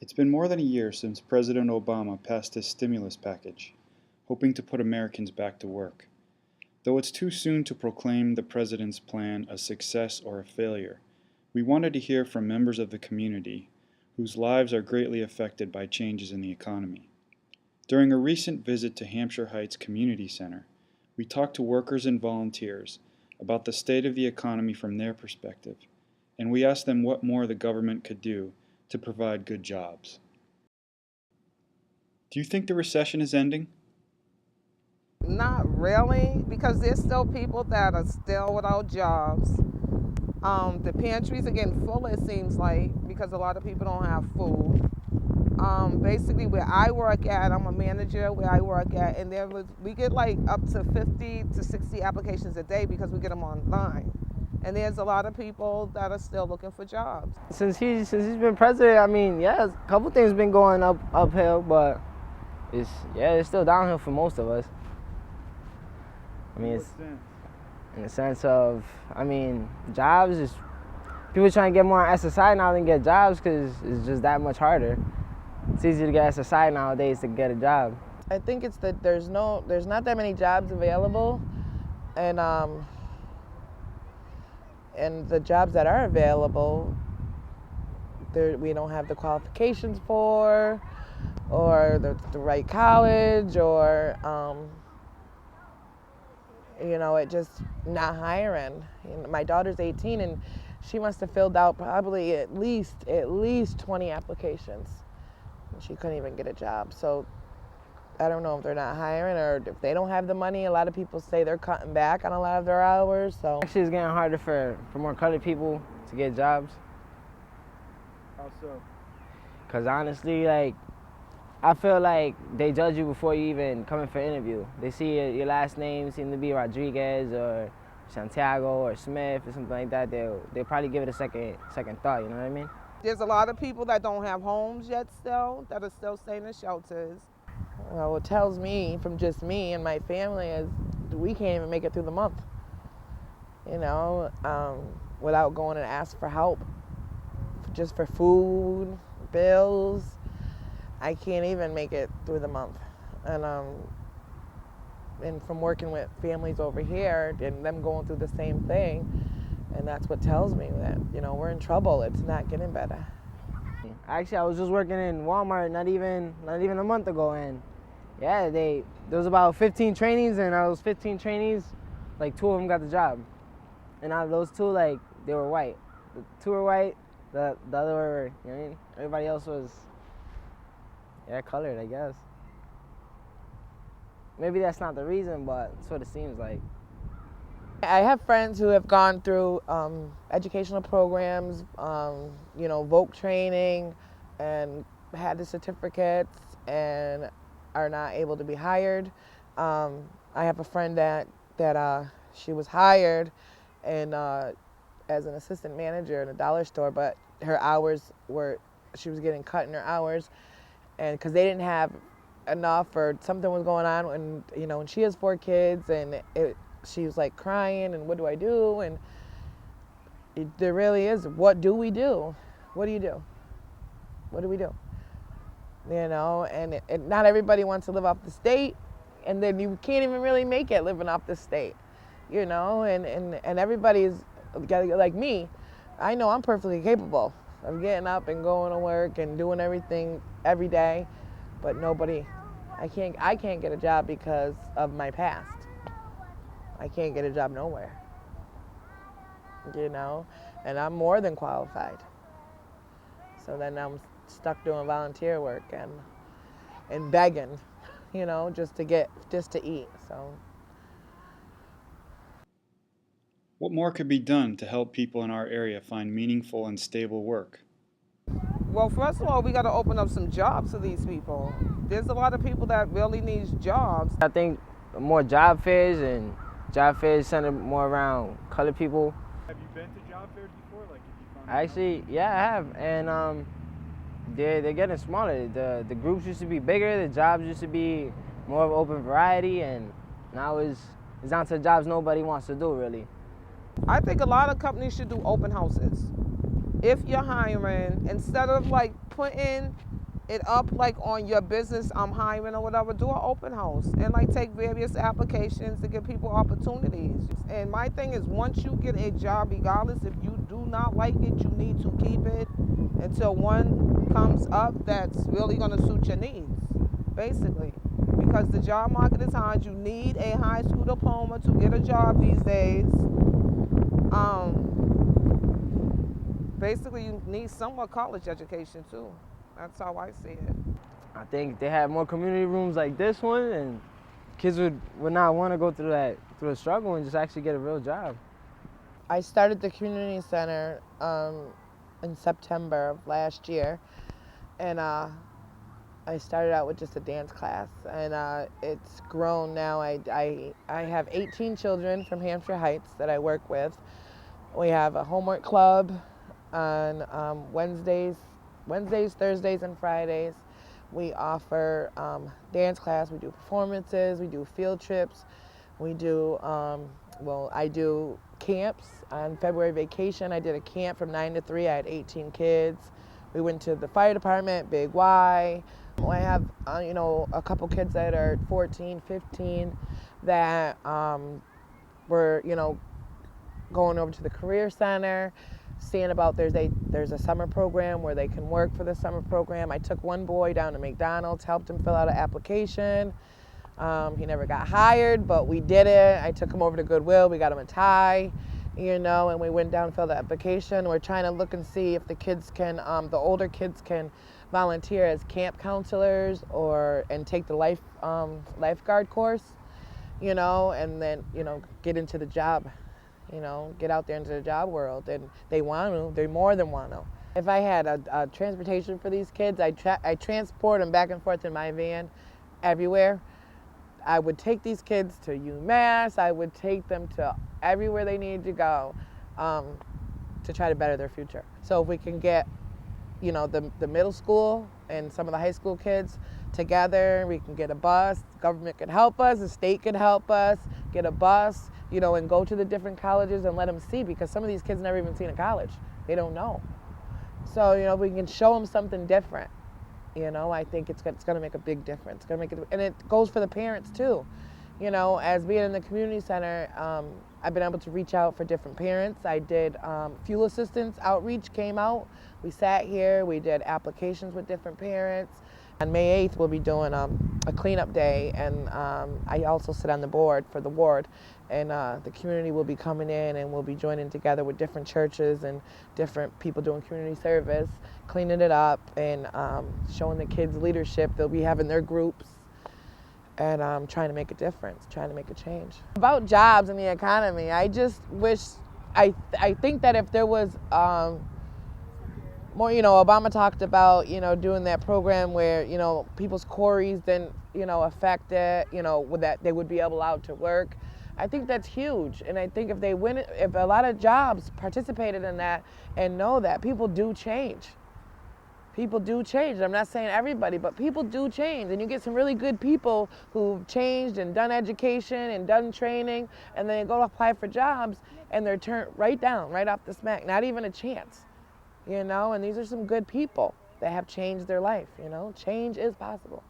It's been more than a year since President Obama passed his stimulus package, hoping to put Americans back to work. Though it's too soon to proclaim the president's plan a success or a failure, we wanted to hear from members of the community whose lives are greatly affected by changes in the economy. During a recent visit to Hampshire Heights Community Center, we talked to workers and volunteers about the state of the economy from their perspective, and we asked them what more the government could do to provide good jobs. Do you think the recession is ending? Not really, because there's still people that are still without jobs. The pantries are getting full, it seems like, because a lot of people don't have food. Basically, where I work at, I'm a manager where I work at, and we get like up to 50 to 60 applications a day because we get them online. And there's a lot of people that are still looking for jobs. Since he's been president, I mean, yeah, a couple things been going uphill, but it's still downhill for most of us. I mean, it's in the sense of, I mean, jobs is people trying to get more SSI now than get jobs because it's just that much harder. It's easier to get SSI nowadays to get a job. I think it's that there's not that many jobs available, and the jobs that are available, we don't have the qualifications for, or the right college, or it just not hiring. My daughter's 18, and she must have filled out probably at least 20 applications. She couldn't even get a job. So I don't know if they're not hiring or if they don't have the money. A lot of people say they're cutting back on a lot of their hours. So Actually, it's getting harder for more colored people to get jobs. How so? Because honestly, like, I feel like they judge you before you even come in for an interview. They see your last name seem to be Rodriguez or Santiago or Smith or something like that. They'll probably give it a second thought, you know what I mean? There's a lot of people that don't have homes yet still, that are still staying in shelters. well, what tells me from just me and my family is we can't even make it through the month. Without going and ask for help, just for food, bills. I can't even make it through the month. And from working with families over here and them going through the same thing, and that's what tells me that, we're in trouble. It's not getting better. Actually, I was just working in Walmart not even a month ago, and yeah, there was about 15 trainees, and out of those 15 trainees, like 2 of them got the job. And out of those 2, like, they were white. The 2 were white, the other were, you know what I mean? Everybody else was, colored, I guess. Maybe that's not the reason, but that's what it seems like. I have friends who have gone through educational programs, voc training, and had the certificates and are not able to be hired. I have a friend that she was hired and as an assistant manager in a dollar store, but her hours she was getting cut in her hours, and because they didn't have enough or something was going on, and she has 4 kids, and she was like crying, and what do I do? And there really is, what do we do? What do you do? What do we do? And not everybody wants to live off the state, and then you can't even really make it living off the state, and everybody's like me. I know I'm perfectly capable of getting up and going to work and doing everything every day, but I can't get a job because of my past. I can't get a job nowhere, and I'm more than qualified. So then I'm stuck doing volunteer work and begging, just to eat. So. What more could be done to help people in our area find meaningful and stable work? Well, first of all, we got to open up some jobs for these people. There's a lot of people that really need jobs. I think more job fairs centered more around colored people. Have you been to job fairs before? Like, if you found Actually, yeah, I have, and they're getting smaller. The groups used to be bigger. The jobs used to be more of open variety, and now it's down to jobs nobody wants to do really. I think a lot of companies should do open houses. if you're hiring, instead of like putting it up like on your business, I'm hiring or whatever, do an open house and like take various applications to give people opportunities. And my thing is, once you get a job, regardless if you do not like it, you need to keep it until one comes up that's really going to suit your needs, basically. Because the job market is hard. You need a high school diploma to get a job these days. Basically, you need somewhat college education too. That's how I see it. I think they had more community rooms like this one, and kids would not want to go through the struggle and just actually get a real job. I started the community center in September of last year, and I started out with just a dance class, and it's grown now. I have 18 children from Hampshire Heights that I work with. We have a homework club on Wednesdays, Thursdays, and Fridays. We offer dance class, we do performances, we do field trips, we do, I do camps. On February vacation, I did a camp from 9 to 3, I had 18 kids. We went to the fire department, Big Y. I have, a couple kids that are 14, 15 that were, going over to the career center, seeing about there's a summer program where they can work for the summer program. I took one boy down to McDonald's, helped him fill out an application. He never got hired, but we did it. I took him over to Goodwill, we got him a tie, and we went down and filled the application. We're trying to look and see if the kids can, the older kids can volunteer as camp counselors and take the lifeguard course, and then, get into the job. Get out there into the job world, and they more than want to. If I had a transportation for these kids, I transport them back and forth in my van everywhere. I would take these kids to UMass, I would take them to everywhere they needed to go to try to better their future. So if we can get, the middle school and some of the high school kids together, we can get a bus, the government could help us, the state could help us, get a bus, and go to the different colleges and let them see, because some of these kids never even seen a college. They don't know. So, we can show them something different. I think it's going to make a big difference. And it goes for the parents too. As being in the community center, I've been able to reach out for different parents. I did fuel assistance outreach came out. We sat here, we did applications with different parents. On May 8th, we'll be doing a cleanup day, and I also sit on the board for the ward. And the community will be coming in, and we'll be joining together with different churches and different people doing community service, cleaning it up and showing the kids leadership. They'll be having their groups and trying to make a difference, trying to make a change. About jobs and the economy, I just wish, I think that if there was more, Obama talked about, doing that program where, people's quarries didn't, affect it, that they would be able out to work. I think that's huge. And I think if a lot of jobs participated in that and know that people do change. People do change. I'm not saying everybody, but people do change. And you get some really good people who've changed and done education and done training, and then they go to apply for jobs and they're turned right down, right off the smack, not even a chance. And these are some good people that have changed their life. Change is possible.